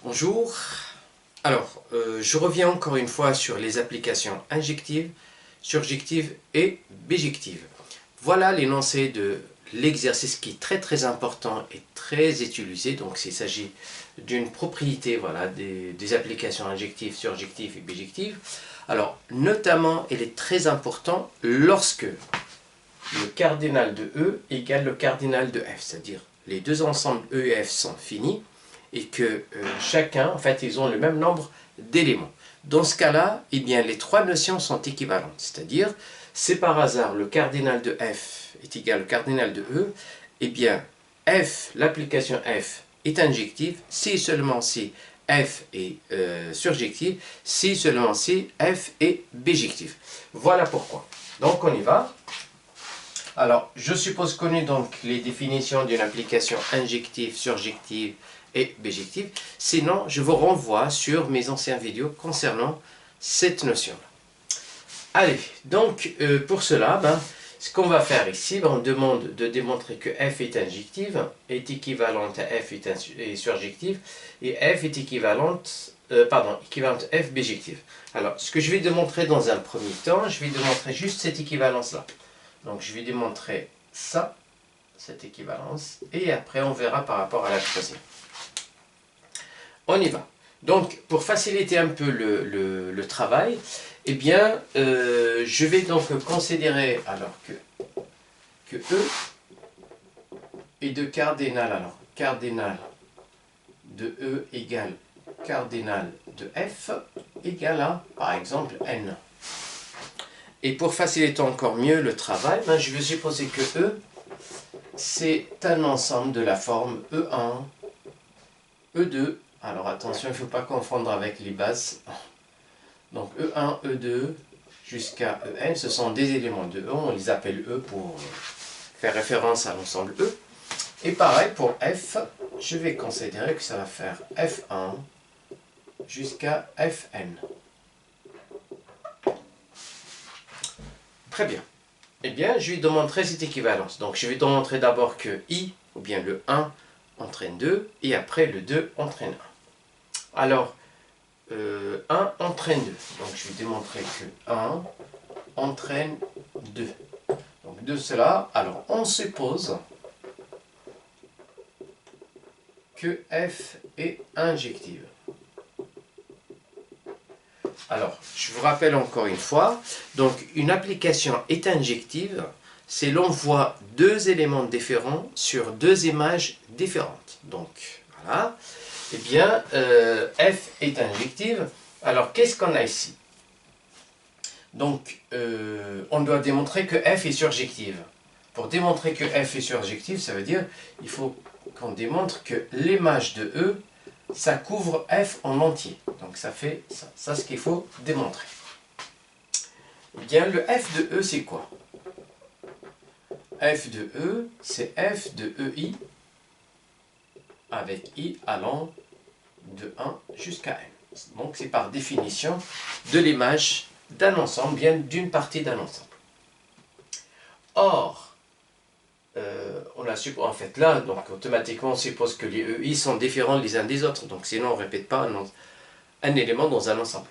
Bonjour. Alors, je reviens encore une fois sur les applications injectives, surjectives et bijectives. Voilà l'énoncé de l'exercice qui est très important et très utilisé. Donc, il s'agit d'une propriété voilà, des applications injectives, surjectives et bijectives. Alors, notamment, il est très important lorsque le cardinal de E égale le cardinal de F, c'est-à-dire les deux ensembles E et F sont finis et que chacun, en fait, ils ont le même nombre d'éléments. Dans ce cas-là, eh bien, les trois notions sont équivalentes, c'est-à-dire, c'est par hasard le cardinal de F est égal au cardinal de E, eh bien, F, l'application F est injective si seulement si F est surjective, si seulement si F est bijective. Voilà pourquoi. Donc, on y va. Alors, je suppose connu donc les définitions d'une application injective, surjective et bijective. Sinon, je vous renvoie sur mes anciennes vidéos concernant cette notion-là. Allez, donc pour cela, ce qu'on va faire ici, on demande de démontrer que f est injective, est équivalente à f est surjective, et f est équivalente à f bijective. Alors, ce que je vais démontrer dans un premier temps, je vais démontrer juste cette équivalence-là. Donc, je vais démontrer ça, cette équivalence, et après, on verra par rapport à la troisième. On y va. Donc, pour faciliter un peu le travail, eh bien, je vais donc considérer alors que E est de cardinal. Alors, cardinal de E égale cardinal de F égale à, par exemple, N. Et pour faciliter encore mieux le travail, je vais supposer que E, c'est un ensemble de la forme E1, E2. Alors attention, il ne faut pas confondre avec les bases. Donc E1, E2 jusqu'à En, ce sont des éléments de E, on les appelle E pour faire référence à l'ensemble E. Et pareil pour F, je vais considérer que ça va faire F1 jusqu'à Fn. Très bien. Eh bien, je vais démontrer cette équivalence. Donc, je vais démontrer d'abord que I, ou bien le 1, entraîne 2, et après le 2 entraîne 1. Alors, 1 entraîne 2. Donc, je vais démontrer que 1 entraîne 2. Donc, de cela, alors, on suppose que F est injective. Alors, je vous rappelle encore une fois, donc une application est injective, c'est l'envoi deux éléments différents sur deux images différentes. Donc, voilà. Eh bien, F est injective. Alors, qu'est-ce qu'on a ici? Donc, on doit démontrer que F est surjective. Pour démontrer que F est surjective, ça veut dire qu'il faut qu'on démontre que l'image de E, ça couvre F en entier. Donc, ça fait ça. Ça, c'est ce qu'il faut démontrer. Eh bien, le F de E, c'est quoi? F de E, c'est F de EI avec I allant de 1 jusqu'à N. Donc, c'est par définition de l'image d'un ensemble, bien d'une partie d'un ensemble. Or, on a en fait là, donc automatiquement on suppose que les EI sont différents les uns des autres, donc sinon on ne répète pas un élément dans un ensemble.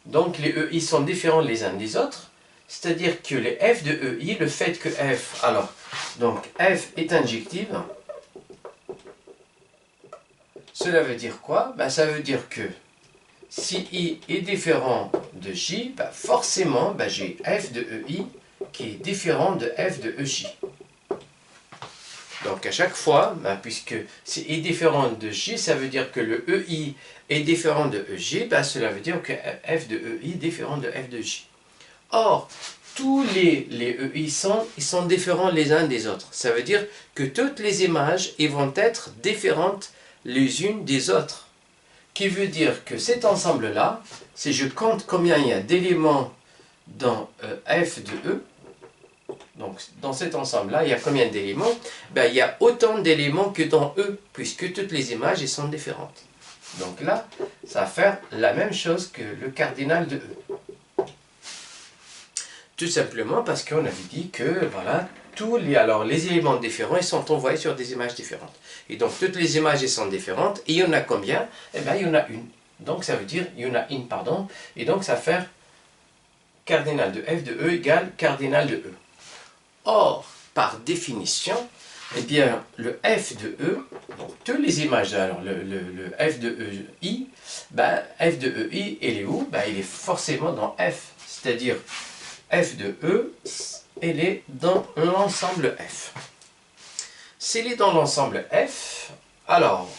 Donc les EI sont différents les uns des autres, c'est-à-dire que les F de EI, le fait que F, alors, donc F est injective, cela veut dire quoi? Ça veut dire que si I est différent de J, forcément j'ai F de EI qui est différent de F de EJ. Donc à chaque fois, puisque si I est différent de J, ça veut dire que le EI est différent de EJ, cela veut dire que F de EI est différent de F de J. Or, tous les EI ils sont différents les uns des autres. Ça veut dire que toutes les images vont être différentes les unes des autres. Qui veut dire que cet ensemble-là, si je compte combien il y a d'éléments dans F de E, donc dans cet ensemble-là, il y a combien d'éléments? Il y a autant d'éléments que dans E, puisque toutes les images sont différentes. Donc là, ça va faire la même chose que le cardinal de E. Tout simplement parce qu'on avait dit que, voilà, alors, les éléments différents, ils sont envoyés sur des images différentes. Et donc, toutes les images, elles sont différentes. Et il y en a combien? Eh bien, il y en a une. Donc, ça veut dire, il y en a une, pardon. Et donc, ça va faire cardinal de f de e égale cardinal de e. Or, par définition, eh bien, le f de e, donc toutes les images, alors le f de e i, ben, f de e i, il est où? Ben, il est forcément dans f. C'est-à-dire, f de e, elle est dans l'ensemble f. S'il est dans l'ensemble f, alors,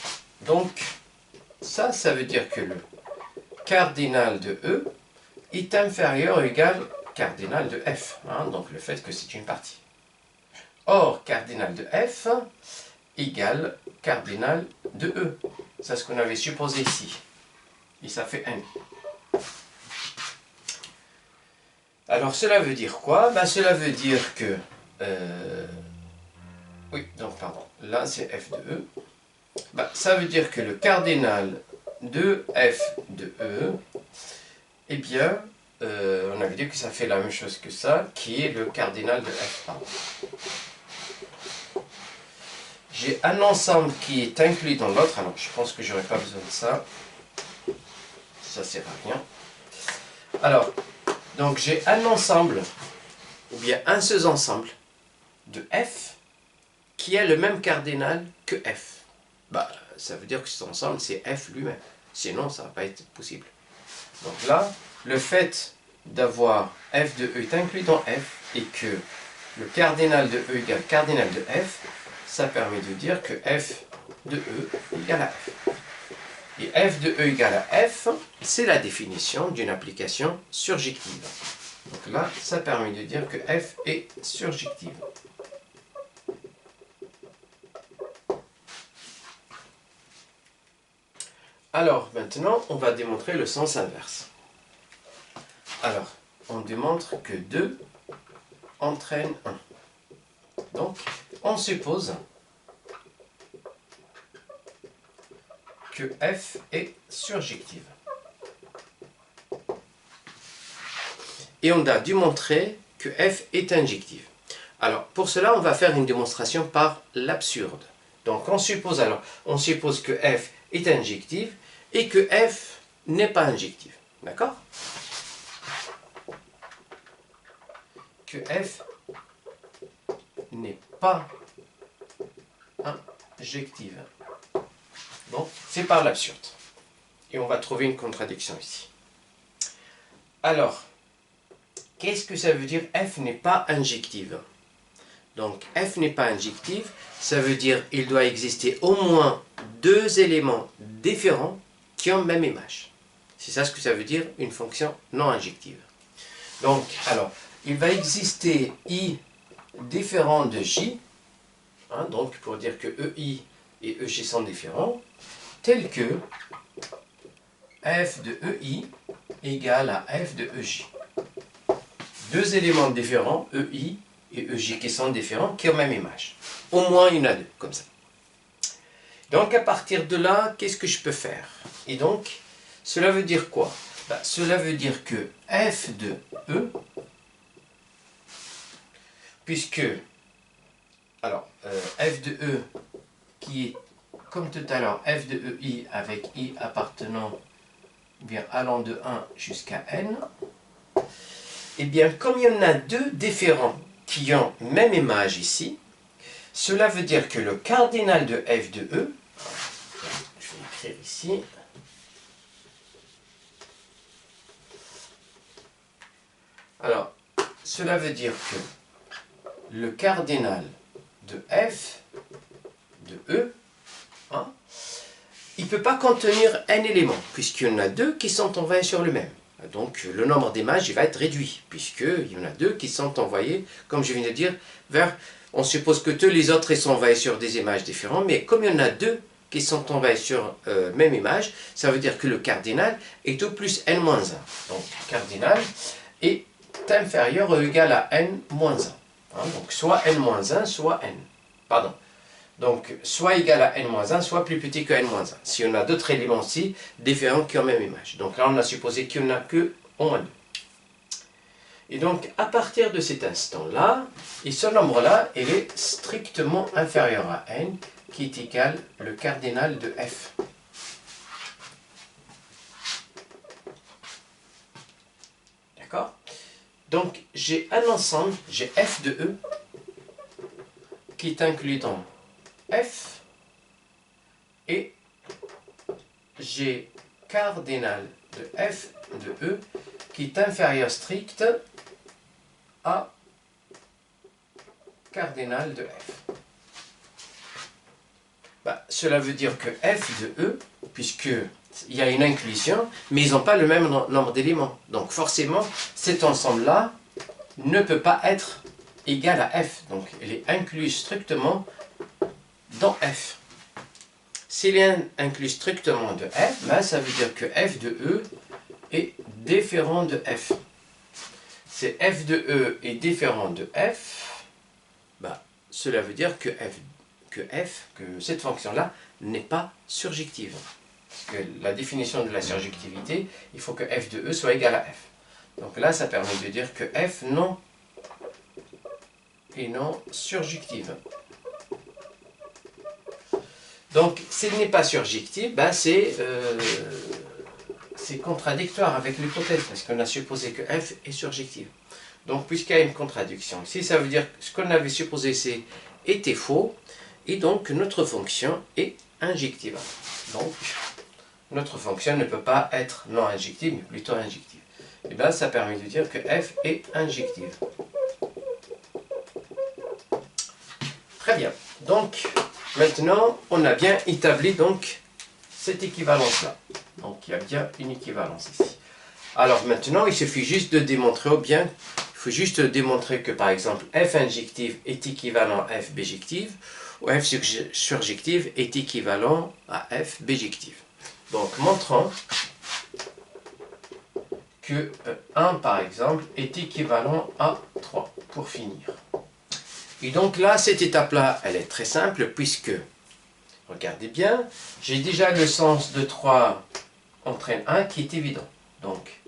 donc, ça veut dire que le cardinal de e est inférieur ou égal cardinal de f, hein, donc le fait que c'est une partie. Or, cardinal de f égale cardinal de e. C'est ce qu'on avait supposé ici. Et ça fait n. Alors, cela veut dire quoi? Ben, cela veut dire que... oui, donc, pardon. Là, c'est f de e. Ben, ça veut dire que le cardinal de f de e, eh bien, on avait dit que ça fait la même chose que ça, qui est le cardinal de f. Pardon. J'ai un ensemble qui est inclus dans l'autre. Alors, je pense que j'aurais pas besoin de ça. Ça sert à rien. Alors, donc j'ai un ensemble, ou bien un sous-ensemble de f qui a le même cardinal que f. Bah, ça veut dire que cet ensemble, c'est f lui-même. Sinon, ça ne va pas être possible. Donc là, le fait d'avoir f de e est inclus dans f et que le cardinal de e égale cardinal de f, ça permet de dire que f de e égale à f. Et f de e égale à f, c'est la définition d'une application surjective. Donc là, ça permet de dire que f est surjective. Alors, maintenant, on va démontrer le sens inverse. Alors, on démontre que 2 entraîne 1. Donc, on suppose que f est surjective. Et on a dû montrer que f est injective. Alors, pour cela, on va faire une démonstration par l'absurde. Donc, on suppose que f est injective et que f n'est pas injective. D'accord? Que f n'est pas injective. Donc, c'est par l'absurde. Et on va trouver une contradiction ici. Alors, qu'est-ce que ça veut dire f n'est pas injective? Donc, f n'est pas injective, ça veut dire qu'il doit exister au moins deux éléments différents qui ont la même image. C'est ça ce que ça veut dire une fonction non injective. Donc, alors, il va exister i différent de j, hein, donc pour dire que ei et ej sont différents, tel que f de ei égale à f de ej. Deux éléments différents, ei et ej qui sont différents, qui ont la même image. Au moins, il y en a deux, comme ça. Donc, à partir de là, qu'est-ce que je peux faire? Et donc, cela veut dire quoi? Ben, cela veut dire que f de e, puisque, alors, f de e, qui est, comme tout à l'heure, f de ei avec i appartenant, bien, allant de 1 jusqu'à n, et bien, comme il y en a deux différents qui ont même image ici, cela veut dire que le cardinal de f de e, je vais écrire ici, alors, cela veut dire que le cardinal de f de e, hein, il ne peut pas contenir un élément, puisqu'il y en a deux qui sont envoyés sur le même. Donc le nombre d'images va être réduit, puisqu'il y en a deux qui sont envoyés, comme je viens de dire, vers... On suppose que tous les autres sont envoyés sur des images différentes, mais comme il y en a deux qui sont envoyés sur même image, ça veut dire que le cardinal est au plus n-1. Donc cardinal est inférieur ou égal à n-1. Hein, donc soit n-1, soit n. Pardon. Donc soit égal à n-1, soit plus petit que n-1. Si on a d'autres éléments aussi différents qui ont la même image. Donc là, on a supposé qu'il n'y en a que au moins deux. Et donc, à partir de cet instant-là, et ce nombre-là, il est strictement inférieur à n, qui est égal le cardinal de f. D'accord? Donc, j'ai un ensemble, j'ai f de e, qui est inclus dans f, et j'ai cardinal de f de e, qui est inférieur strict à cardinal de f. Cela veut dire que f de e, puisqu'il y a une inclusion, mais ils n'ont pas le même nombre d'éléments. Donc forcément, cet ensemble-là ne peut pas être égal à f. Donc il est inclus strictement dans f. S'il est inclus strictement de f, ça veut dire que f de e est différent de f. Si f de e est différent de f, cela veut dire que cette fonction-là n'est pas surjective. Parce que la définition de la surjectivité, il faut que f de e soit égal à f. Donc là, ça permet de dire que f non est non surjective. Donc, s'il n'est pas surjectif, c'est contradictoire avec l'hypothèse, parce qu'on a supposé que f est surjective. Donc, puisqu'il y a une contradiction ici, ça veut dire que ce qu'on avait supposé était faux, et donc notre fonction est injective. Donc, notre fonction ne peut pas être non injective, mais plutôt injective. Et bien, ça permet de dire que f est injective. Très bien. Donc, maintenant, on a bien établi donc cette équivalence-là. Donc, il y a bien une équivalence ici. Alors maintenant, il suffit juste de démontrer, il faut juste démontrer que par exemple, f injective est équivalent à f bijective, ou f surjective est équivalent à f bijective. Donc, montrons que 1, par exemple, est équivalent à 3, pour finir. Et donc là, cette étape-là, elle est très simple, puisque, regardez bien, j'ai déjà le sens de 3 entraîne 1 qui est évident. Donc,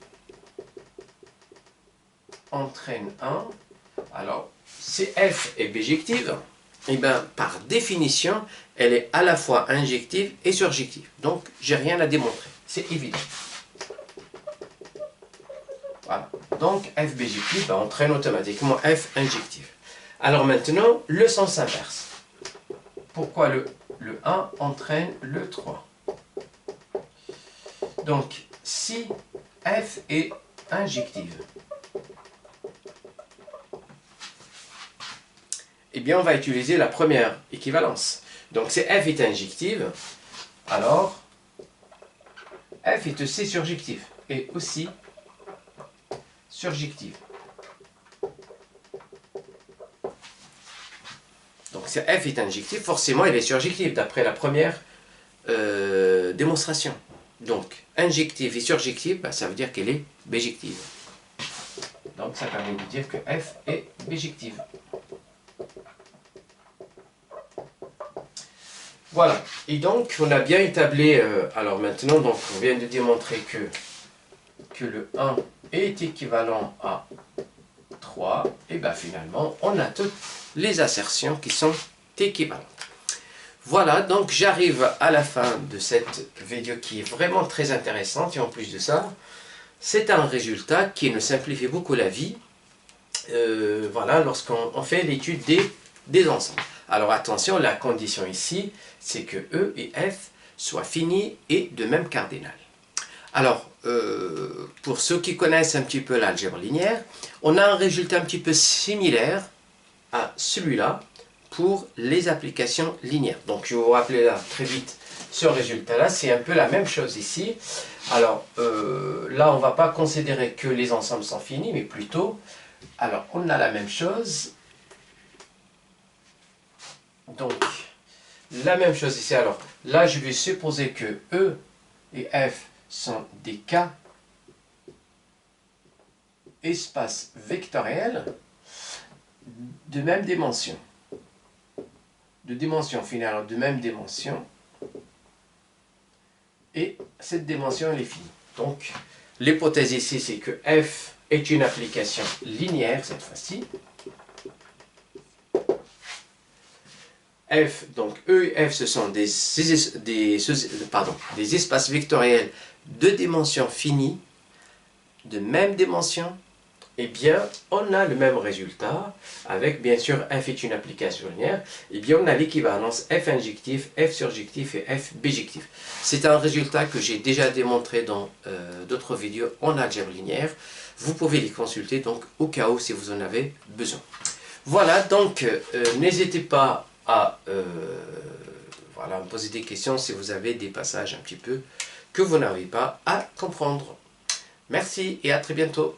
entraîne 1, alors, si f est bijective, et bien, par définition, elle est à la fois injective et surjective. Donc, j'ai rien à démontrer, c'est évident. Voilà. Donc, f bijective entraîne automatiquement f injective. Alors maintenant, le sens inverse. Pourquoi le 1 entraîne le 3? Donc, si f est injective, eh bien, on va utiliser la première équivalence. Donc, si f est injective, alors f est aussi surjective et aussi surjective. Donc, si f est injective, forcément, elle est surjective, d'après la première démonstration. Donc, injective et surjective, ça veut dire qu'elle est bijective. Donc, ça permet de dire que f est bijective. Voilà. Et donc, on a bien établi, alors maintenant, donc, on vient de démontrer que le 1 est équivalent à 3, et bien finalement, on a toutes les assertions qui sont équivalentes. Voilà, donc j'arrive à la fin de cette vidéo qui est vraiment très intéressante, et en plus de ça, c'est un résultat qui nous simplifie beaucoup la vie, voilà, lorsqu'on fait l'étude des ensembles. Alors attention, la condition ici, c'est que E et F soient finis et de même cardinal. Alors, pour ceux qui connaissent un petit peu l'algèbre linéaire, on a un résultat un petit peu similaire à celui-là pour les applications linéaires. Donc, je vais vous rappeler là très vite ce résultat-là, c'est un peu la même chose ici. Alors, là, on ne va pas considérer que les ensembles sont finis, mais plutôt, alors, on a la même chose. Donc, la même chose ici. Alors, là, je vais supposer que E et F sont des cas espaces vectoriels de même dimension. De dimension finale de même dimension. Et cette dimension, elle est finie. Donc, l'hypothèse ici, c'est que F est une application linéaire cette fois-ci. F, donc E et F, ce sont des espaces vectoriels de dimension finie, de même dimension. Eh bien, on a le même résultat avec, bien sûr, F est une application linéaire. Eh bien, on a l'équivalence F injectif, F surjectif et F bijectif. C'est un résultat que j'ai déjà démontré dans d'autres vidéos en algèbre linéaire. Vous pouvez les consulter donc au cas où si vous en avez besoin. Voilà, donc n'hésitez pas à me poser des questions si vous avez des passages un petit peu que vous n'arrivez pas à comprendre. Merci et à très bientôt.